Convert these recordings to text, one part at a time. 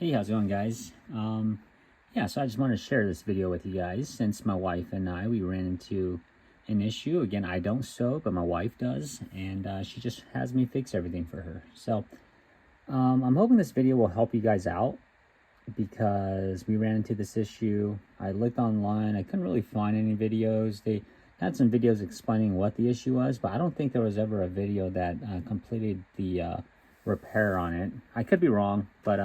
Hey, how's it going, guys? Yeah, so I just wanted to share this video with you guys since my wife and we ran into an issue. Again, I don't sew, but my wife does, and she just has me fix everything for her. So I'm hoping this video will help you guys out because we ran into this issue. I looked online. I couldn't really find any videos. They had some videos explaining what the issue was, but I don't think there was ever a video that completed the repair on it. I could be wrong, but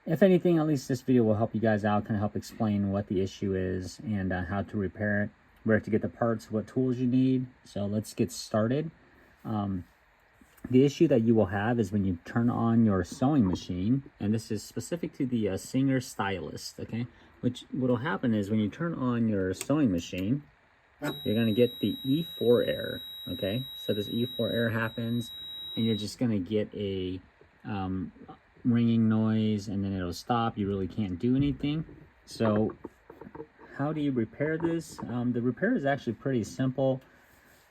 if anything, at least this video will help you guys out, kind of help explain what the issue is and how to repair it, where to get the parts, what tools you need. So let's get started. The issue that you will have is when you turn on your sewing machine, and this is specific to the Singer Stylist, okay? What will happen is when you turn on your sewing machine, you're going to get the E4 error, okay? So this E4 error happens, and you're just going to get a ringing noise, and then it'll stop. You really can't do anything. So how do you repair this? The repair is actually pretty simple.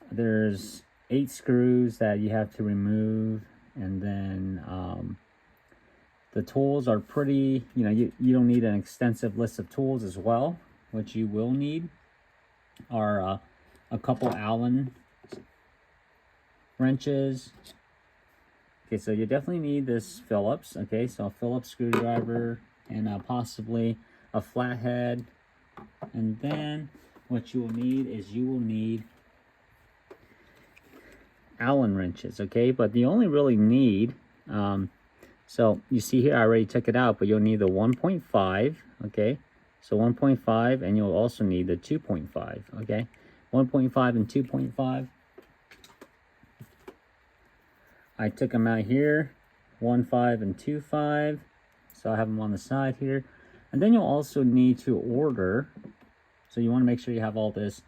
There's 8 screws that you have to remove, and then the tools are pretty, you don't need an extensive list of tools as well. What you will need are a couple Allen wrenches. Okay, so you definitely need this Phillips, okay? So a Phillips screwdriver and possibly a flathead. And then what you will need is you will need Allen wrenches, okay? But you only really need, so you see here I already took it out, but you'll need the 1.5, okay? So 1.5, and you'll also need the 2.5, okay? 1.5 and 2.5. I took them out here, 1.5 and 2.5, so I have them on the side here. And then you'll also need to order, so you want to make sure you have all this.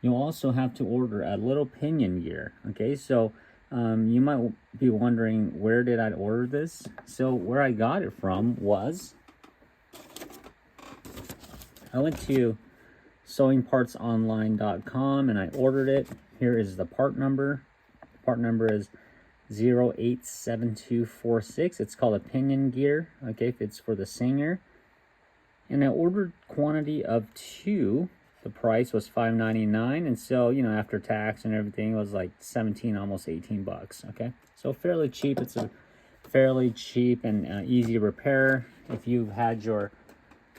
You'll also have to order a little pinion gear, okay? So you might be wondering, where did I order this? So where I got it from was, I went to sewingpartsonline.com and I ordered it. Here is the part number. The part number is 087246. It's called a pinion gear, okay? It's for the Singer. And I ordered quantity of 2. The price was $5.99, and so after tax and everything, it was like 17, almost 18 bucks. Okay, so fairly cheap. It's a fairly cheap and easy repair. If you've had your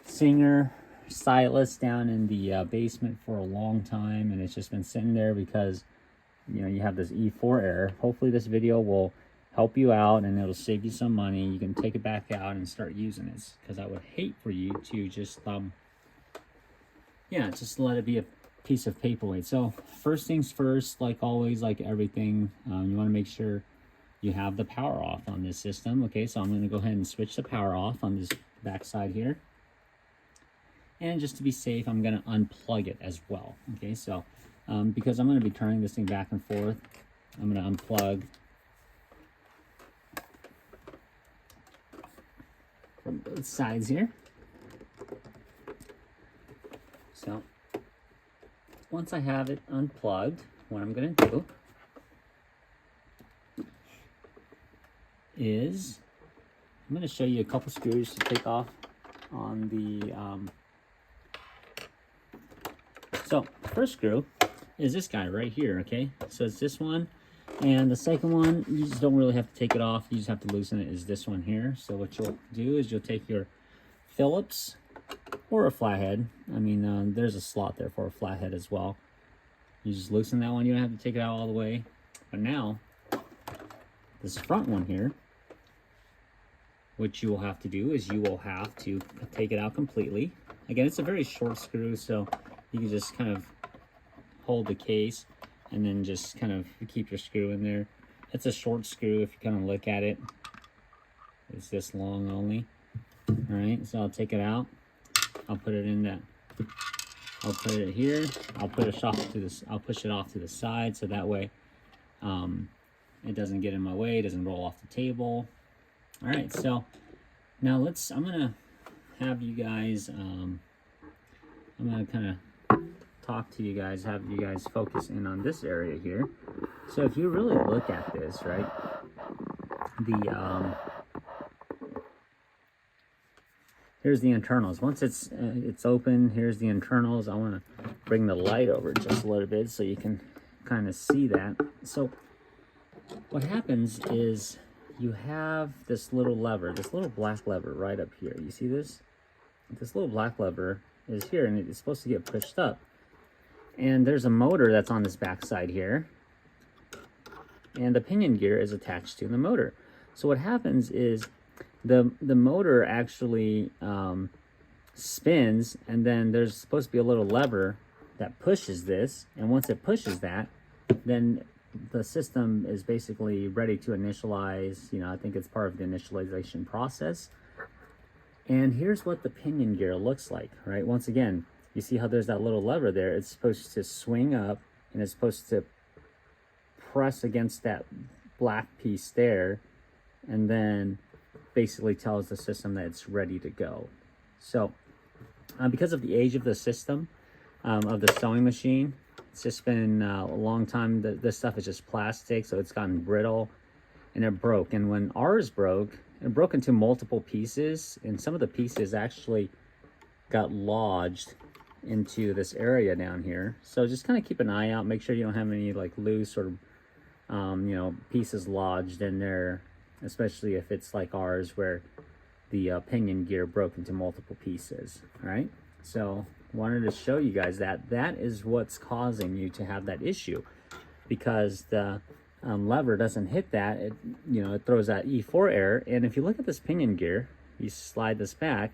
Singer Stylist down in the basement for a long time and it's just been sitting there because you have this E4 error, hopefully this video will help you out and it'll save you some money. You can take it back out and start using it, because I would hate for you to just just let it be a piece of paperweight. So first things first, like always, like everything, you want to make sure you have the power off on this system. Okay, so I'm going to go ahead and switch the power off on this back side here, and just to be safe, I'm going to unplug it as well. Okay, so because I'm going to be turning this thing back and forth, I'm going to unplug from both sides here. So once I have it unplugged, what I'm going to do is I'm going to show you a couple screws to take off on the so the first screw is this guy right here, okay? So it's this one, and the second one, you just don't really have to take it off, you just have to loosen it, is this one here. So what you'll do is you'll take your Phillips or a flathead. I mean, there's a slot there for a flathead as well. You just loosen that one, you don't have to take it out all the way. But now, this front one here, what you will have to do is you will have to take it out completely. Again, it's a very short screw, so you can just kind of hold the case and then just kind of keep your screw in there. It's a short screw if you kind of look at it. It's this long only. All right, so I'll take it out. I'll put it in that. I'll put it here. I'll push it off to this. I'll push it off to the side so that way it doesn't get in my way. It doesn't roll off the table. All right, so now I'm gonna have you guys. I'm gonna kind of talk to you guys, have you guys focus in on this area here. So if you really look at this, right, the here's the internals. Once it's open, here's the internals. I want to bring the light over just a little bit so you can kind of see that. So what happens is you have this little lever, this little black lever right up here. You see this? This little black lever is here, and it's supposed to get pushed up. And there's a motor that's on this back side here, and the pinion gear is attached to the motor. So what happens is the motor actually spins, and then there's supposed to be a little lever that pushes this, and once it pushes that, then the system is basically ready to initialize. You know, I think it's part of the initialization process. And here's what the pinion gear looks like, right? Once again, you see how there's that little lever there? It's supposed to swing up, and it's supposed to press against that black piece there, and then basically tells the system that it's ready to go. So because of the age of the system, of the sewing machine, it's just been a long time. This stuff is just plastic, so it's gotten brittle, and it broke. And when ours broke, it broke into multiple pieces, and some of the pieces actually got lodged into this area down here. So just kind of keep an eye out, make sure you don't have any like loose or you know, pieces lodged in there, especially if it's like ours where the pinion gear broke into multiple pieces. All right, so wanted to show you guys that is what's causing you to have that issue, because the lever doesn't hit that. It, you know, it throws that E4 error. And if you look at this pinion gear, you slide this back,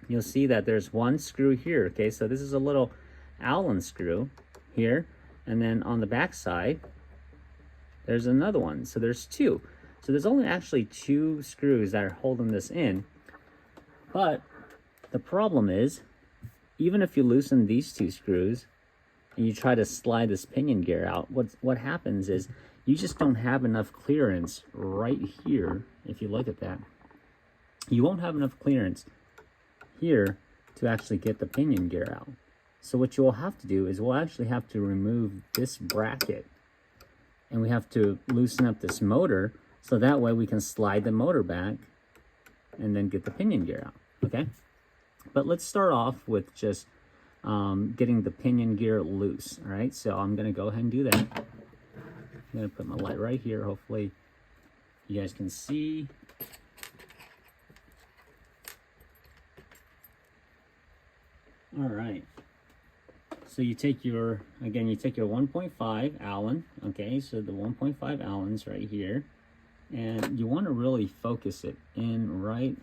you'll see that there's one screw here. Okay, so this is a little Allen screw here, and then on the back side there's another one. So there's two. So there's only actually two screws that are holding this in. But the problem is, even if you loosen these two screws and you try to slide this pinion gear out, what happens is you just don't have enough clearance right here. If you look at that, you won't have enough clearance here to actually get the pinion gear out. So what you'll have to do is we'll actually have to remove this bracket, and we have to loosen up this motor, so that way we can slide the motor back and then get the pinion gear out. Okay, but let's start off with just getting the pinion gear loose. All right, so I'm gonna go ahead and do that. I'm gonna put my light right here. Hopefully you guys can see. All right, so you take your, again, you take your 1.5 Allen, okay, so the 1.5 Allens right here, and you want to really focus it in right.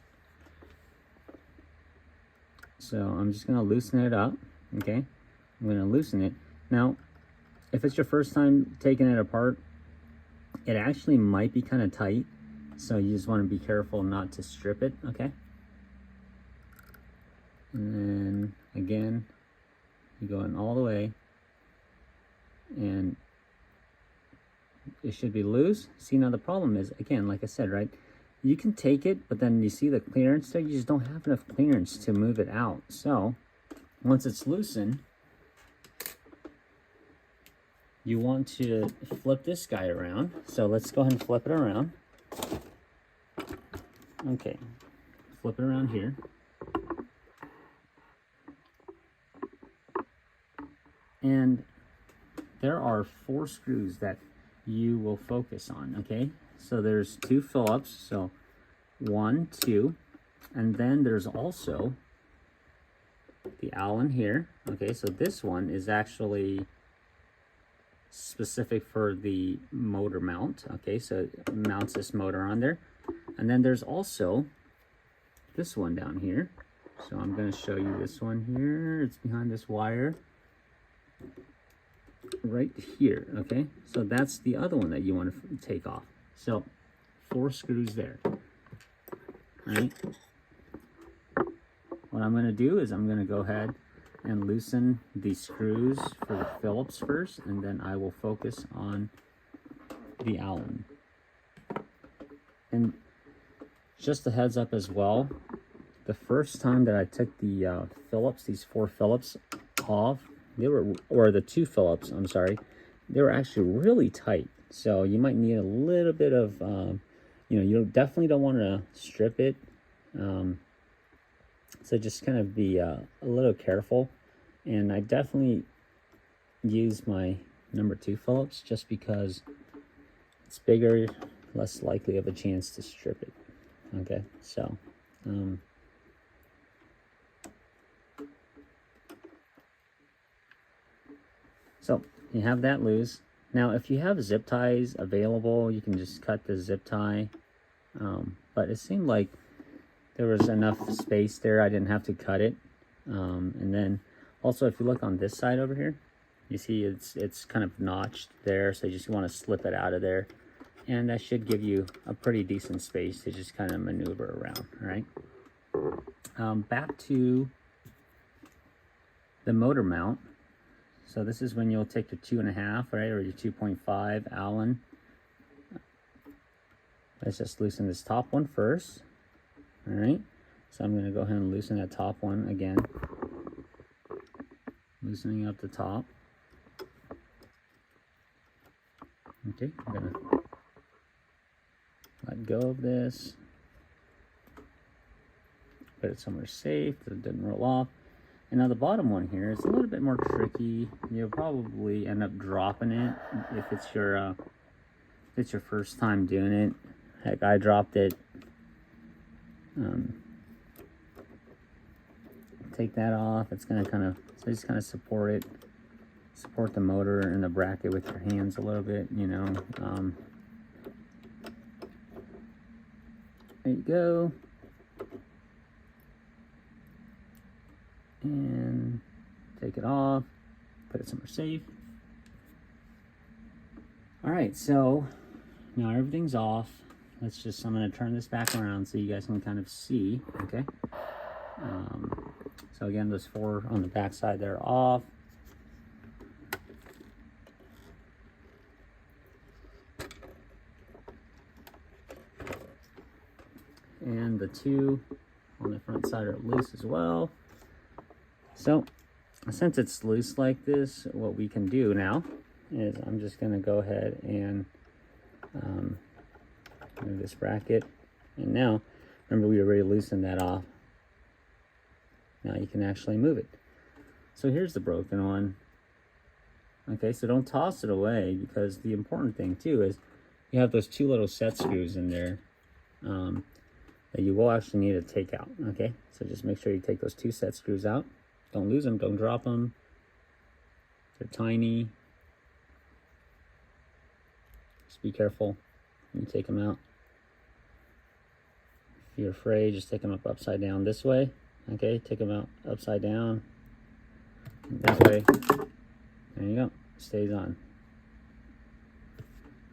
So I'm just going to loosen it up, okay, I'm going to loosen it. Now, if it's your first time taking it apart, it actually might be kind of tight, so you just want to be careful not to strip it, okay. And then again, you go in all the way, and it should be loose. See, now the problem is, again, like I said, right, you can take it, but then you see the clearance there, you just don't have enough clearance to move it out. So once it's loosened, you want to flip this guy around. So let's go ahead and flip it around. Okay, flip it around here. And there are 4 screws that you will focus on, okay? So there's 2 Phillips, so 1, 2, and then there's also the Allen here, okay? So this one is actually specific for the motor mount, okay? So it mounts this motor on there. And then there's also this one down here. So I'm gonna show you this one here. It's behind this wire right here, okay? So that's the other one that you want to take off. So 4 screws there, right? What I'm going to do is I'm going to go ahead and loosen the screws for the Phillips first, and then I will focus on the Allen. And just a heads up as well, the first time that I took the Phillips, these 4 Phillips off, they were, or the 2 Phillips, I'm sorry, they were actually really tight. So you might need a little bit of, you know, you definitely don't want to strip it. So just kind of be a little careful. And I definitely use my number 2 Phillips just because it's bigger, less likely of a chance to strip it. Okay, so so you have that loose. Now, if you have zip ties available, you can just cut the zip tie. But it seemed like there was enough space there. I didn't have to cut it. And then also, if you look on this side over here, you see it's kind of notched there. So you just want to slip it out of there. And that should give you a pretty decent space to just kind of maneuver around, all right? Back to the motor mount. So this is when you'll take your 2.5, right, or your 2.5 Allen. Let's just loosen this top one first, all right? So I'm going to go ahead and loosen that top one again. Loosening up the top. Okay, I'm going to let go of this. Put it somewhere safe so it didn't roll off. And now the bottom one here is a little bit more tricky. You'll probably end up dropping it if it's your first time doing it. Heck, I dropped it. Take that off. It's gonna just kind of support the motor and the bracket with your hands a little bit, you know. There you go. And take it off, put it somewhere safe. All right, so now everything's off. I'm gonna turn this back around so you guys can kind of see, okay? So again, those 4 on the back side, they're off. And the 2 on the front side are loose as well. So since it's loose like this, what we can do now is I'm just going to go ahead and move this bracket. And now, remember we already loosened that off. Now you can actually move it. So here's the broken one. Okay, so don't toss it away, because the important thing too is you have those 2 little set screws in there that you will actually need to take out. Okay, so just make sure you take those 2 set screws out. Don't lose them, don't drop them. They're tiny. Just be careful when you take them out. If you're afraid, just take them up upside down this way. Okay, take them out upside down. This way. There you go. Stays on.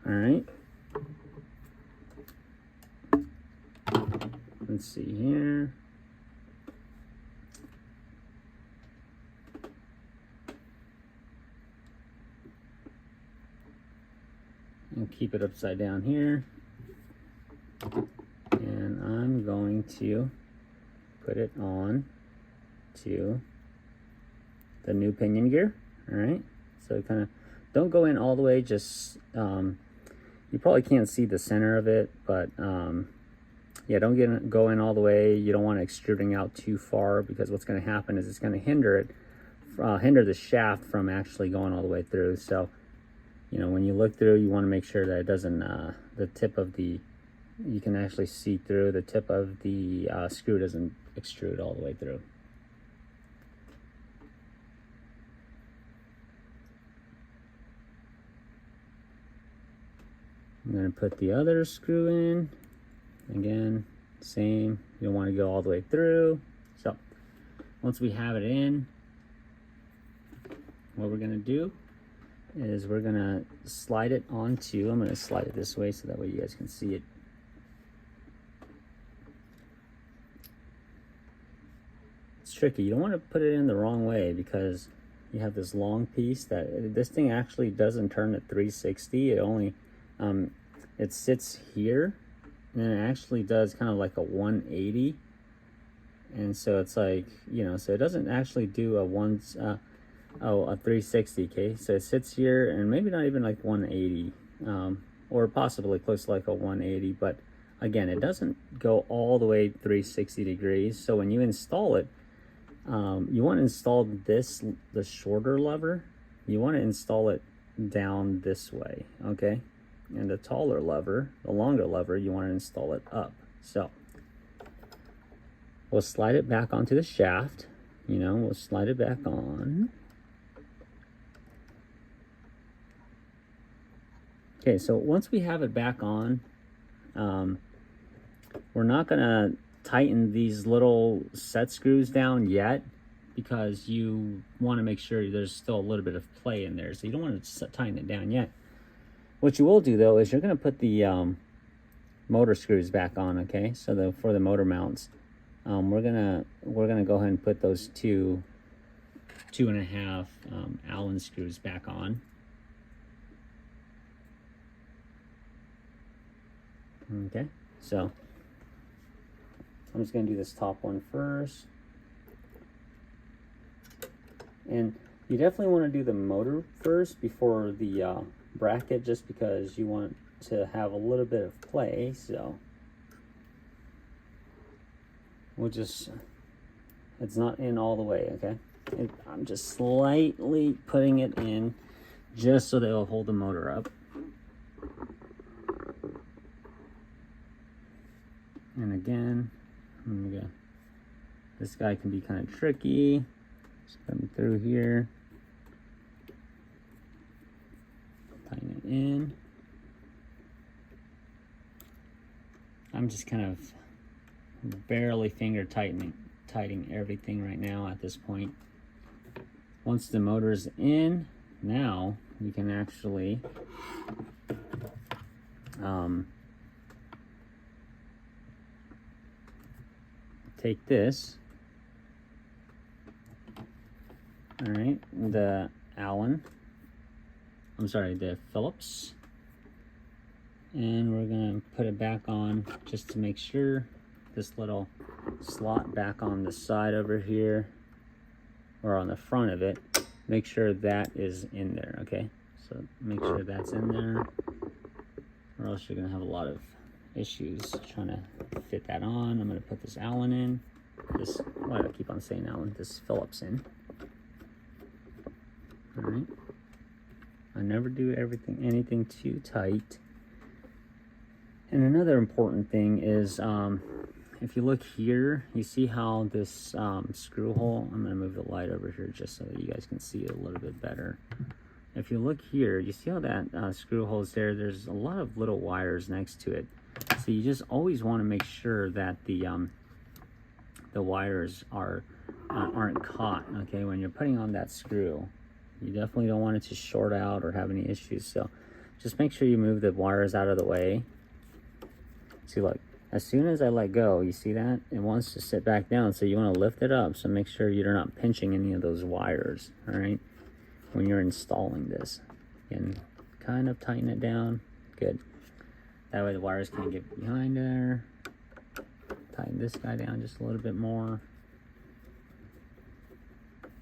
All right. Let's see here. And keep it upside down here. And I'm going to put it on to the new pinion gear. All right, so kind of don't go in all the way, just you probably can't see the center of it, but yeah, don't go in all the way. You don't want it extruding out too far, because what's going to happen is it's going to hinder the shaft from actually going all the way through. So you know, when you look through, you want to make sure that it doesn't the tip of you can actually see through, the tip of the screw doesn't extrude all the way through. I'm going to put the other screw in. Again, same. You don't want to go all the way through. So once we have it in, what we're going to do is we're going to slide it onto, I'm going to slide it this way so that way you guys can see it. It's tricky. You don't want to put it in the wrong way, because you have this long piece that this thing actually doesn't turn at 360. It only it sits here, and it actually does kind of like a 180. And so it's like, you know, so it doesn't actually do a 360. Okay, so it sits here, and maybe not even like 180, or possibly close to like a 180, but again, it doesn't go all the way 360 degrees. So when you install it, you want to install this, the shorter lever, you want to install it down this way, okay? And the taller lever, the longer lever, you want to install it up. So we'll slide it back onto the shaft, you know, we'll slide it back on. Okay, so once we have it back on, we're not gonna tighten these little set screws down yet, because you want to make sure there's still a little bit of play in there, so you don't want to tighten it down yet. What you will do though is you're going to put the motor screws back on, okay? So for the motor mounts, we're gonna go ahead and put those two and a half Allen screws back on. Okay, so I'm just gonna do this top one first. And you definitely want to do the motor first before the bracket, just because you want to have a little bit of play. So we'll just, it's not in all the way, okay? I'm just slightly putting it in just so that it'll hold the motor up. And again, this guy can be kind of tricky. Just come through here, tighten it in. I'm just kind of barely finger tightening everything right now at this point. Once the motor's in, now you can actually take this, all right, the Phillips, and we're gonna put it back on just to make sure. This little slot back on the side over here, or on the front of it, make sure that is in there, okay? So make sure that's in there, or else you're gonna have a lot of issues trying to fit that on. I'm gonna put this Allen in. Why do I keep on saying Allen? This Phillips in. All right. I never do anything too tight. And another important thing is, if you look here, you see how this screw hole, I'm gonna move the light over here just so that you guys can see it a little bit better. If you look here, you see how that screw hole is there? There's a lot of little wires next to it. So you just always want to make sure that the wires aren't caught, okay, when you're putting on that screw. You definitely don't want it to short out or have any issues. So just make sure you move the wires out of the way. See, look, as soon as I let go, you see that? It wants to sit back down, so you want to lift it up. So make sure you're not pinching any of those wires, all right, when you're installing this. And kind of tighten it down. Good. That way the wires can't get behind there. Tighten this guy down just a little bit more.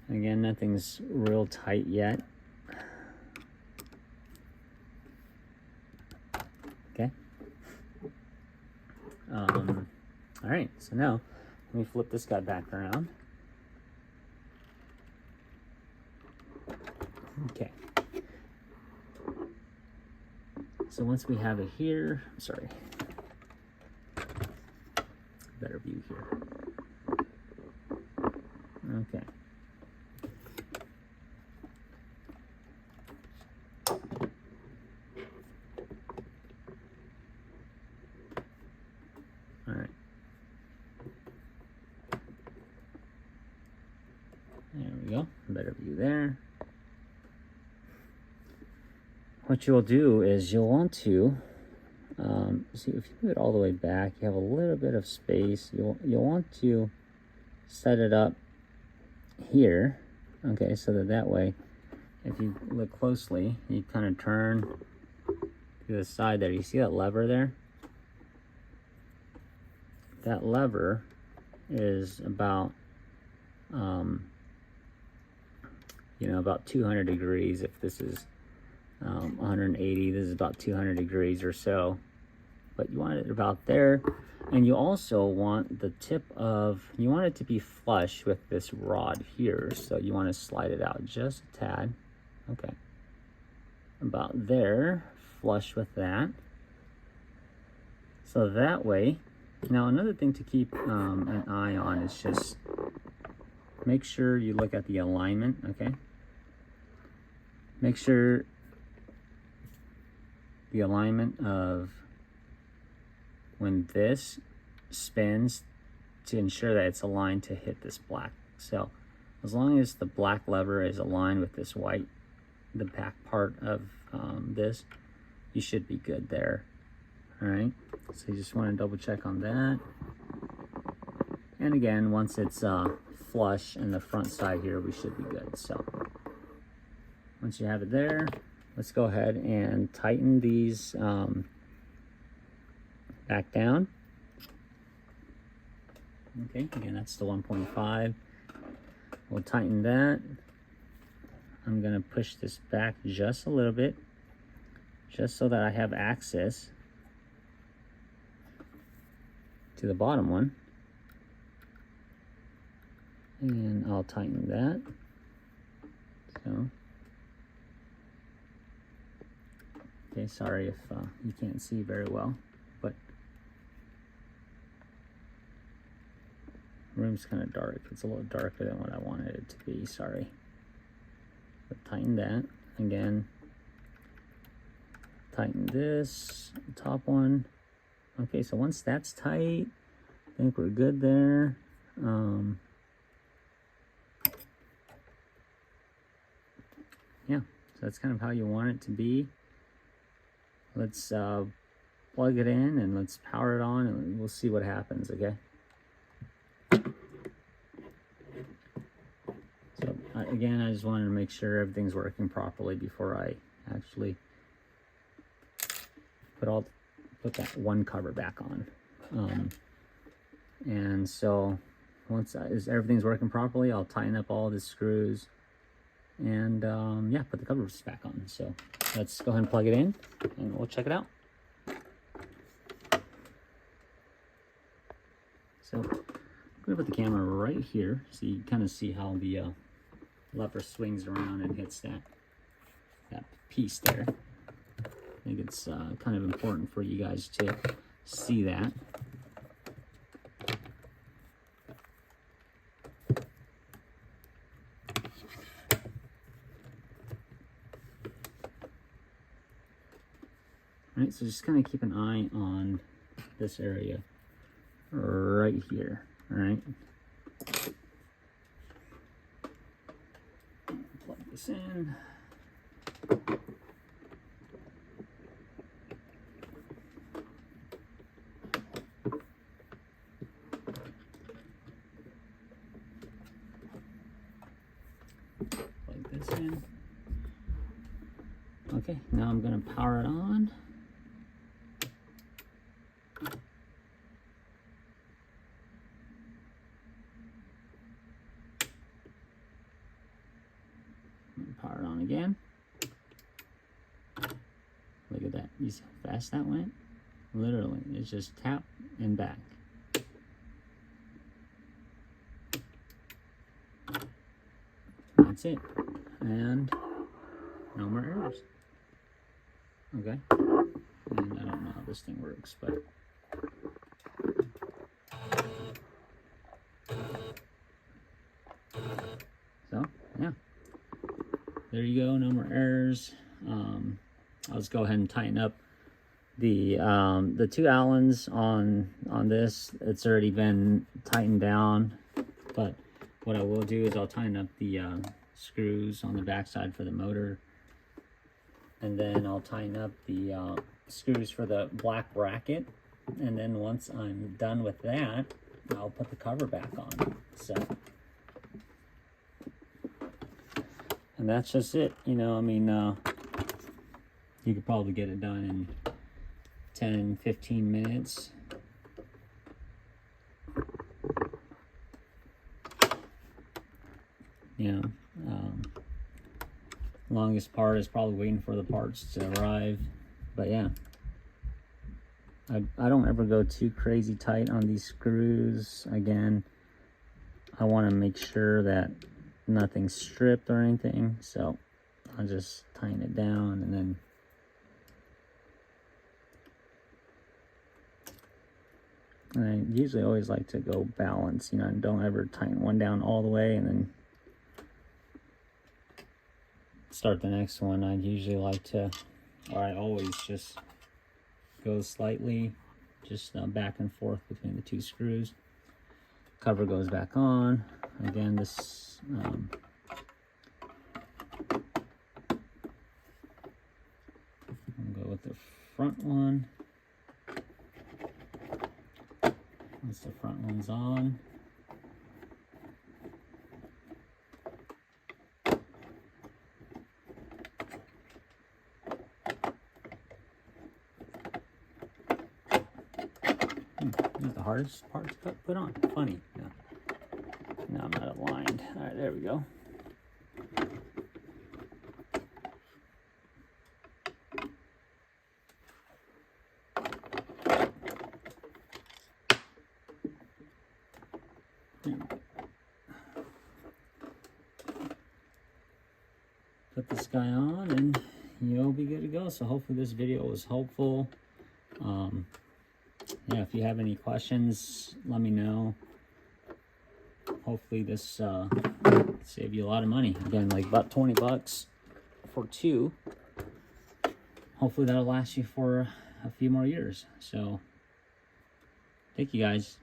Again, nothing's real tight yet. Okay. All right, so now let me flip this guy back around. Okay. So once we have it here, sorry, better view here. Okay. All right. There we go. Better view there. What you'll do is you'll want to see, if you move it all the way back, you have a little bit of space. You'll want to set it up here, okay, so that way, if you look closely, you kind of turn to the side there. You see that lever there? That lever is about about 200 degrees. If this is 180, this is about 200 degrees or so. but you want it about there. And you also want the tip of, you want it to be flush with this rod here. So you want to slide it out just a tad. Okay. About there, flush with that. So that way, now another thing to keep an eye on is just make sure you look at the alignment, okay? Make sure the alignment of when this spins to ensure that it's aligned to hit this black. So as long as the black lever is aligned with this white, the back part of this, you should be good there. All right, so you just want to double check on that. And again, once it's flush in the front side here, we should be good. So once you have it there, let's go ahead and tighten these back down. Okay, again, that's the 1.5. We'll tighten that. I'm gonna push this back just a little bit, just so that I have access to the bottom one. And I'll tighten that. So, okay, sorry if you can't see very well, but the room's kind of dark. It's a little darker than what I wanted it to be, sorry. But tighten that. Again, tighten this, top one. Okay, so once that's tight, I think we're good there. Yeah, so that's kind of how you want it to be. Let's plug it in and let's power it on and we'll see what happens, okay? So again, I just wanted to make sure everything's working properly before I actually put that one cover back on. And so once everything's working properly, I'll tighten up all the screws and yeah, put the covers back on. So let's go ahead and plug it in and we'll check it out. So I'm gonna put the camera right here so you kind of see how the lever swings around and hits that piece there. I think it's kind of important for you guys to see that. All right, so just kind of keep an eye on this area right here, all right? Plug this in. Plug this in. Okay, now I'm gonna power it on. Power it on again. Look at that. You see how fast that went? Literally, it's just tap and back. That's it. And no more errors. Okay. And I don't know how this thing works, but so yeah. There you go, no more errors. I'll just go ahead and tighten up the two Allens on this. It's already been tightened down, but what I will do is I'll tighten up the screws on the backside for the motor, and then I'll tighten up the screws for the black bracket, and then once I'm done with that, I'll put the cover back on. So. And that's just it, you know, I mean, you could probably get it done in 10, 15 minutes. You know, longest part is probably waiting for the parts to arrive, but yeah. I don't ever go too crazy tight on these screws. Again, I want to make sure that nothing's stripped or anything, so I'll just tighten it down. And then I usually always like to go balance, you know, and don't ever tighten one down all the way and then start the next one. I usually like to, or I always just go slightly, just back and forth between the two screws. Cover goes back on. Again, this I'll go with the front one. Once the front one's on, this is the hardest part to put on. Funny. No, I'm not aligned. All right, there we go. Put this guy on and you'll be good to go. So hopefully this video was helpful. Yeah, if you have any questions, let me know. Hopefully this save you a lot of money. Again, like about 20 bucks for two. Hopefully that'll last you for a few more years. So thank you guys.